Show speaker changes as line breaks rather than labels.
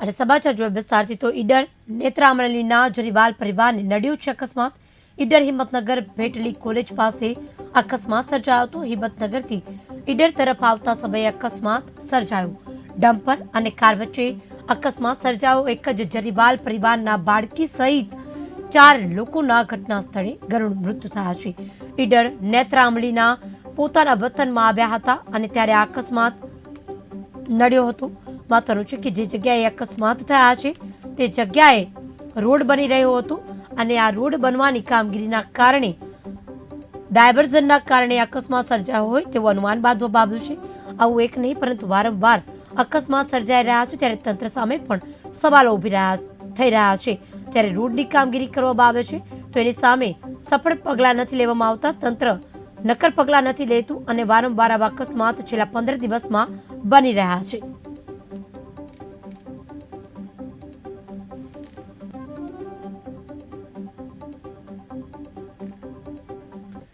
અને સમાચાર જોયા વિસ્તારથી તો ઈડર નેત્રામલીના જરીવાલ પરિવારને નડ્યો છે અકસ્માત। ઈડર હિંમતનગર ભેટલી કોલેજ પાસે અકસ્માત સર્જાયો હતો। હિંમતનગરથી ઈડર તરફ આવતા સમયે અકસ્માત સર્જાયો। ડમ્પર અને કાર વચ્ચે અકસ્માત સર્જાયો। એક જ જરીવાલ પરિવારના બાળકી સહિત 4 લોકોના ઘટના સ્થળે કરુણ મૃત્યુ થયા છે। ઈડર નેત્રામલીના પોતાના વતનમાં આવ્યા હતા અને ત્યારે આ અકસ્માત નડ્યો હતો। મહત્વનું છે કે જે જગ્યાએ અકસ્માત થયા છે તે જગ્યાએ રોડ બની રહ્યો હતો અને આ રોડ બનવાની કામગીરીના કારણે ડાયવર્ઝનના કારણે અકસ્માત સર્જાયો હોય તેવું અનુમાન બાંધવામાં આવ્યું છે। આવું એક નહીં પરંતુ વારંવાર અકસ્માત સર્જાઈ રહ્યા છે ત્યારે તંત્ર સામે પણ સવાલો થઈ રહ્યા છે। ત્યારે રોડની કામગીરી કરવામાં આવે છે તો એની સામે સફળ પગલાં નથી લેવામાં આવતા। તંત્ર નક્કર પગલાં નથી લેતું અને વારંવાર આવા અકસ્માત છેલ્લા 15 દિવસમાં બની રહ્યા છે।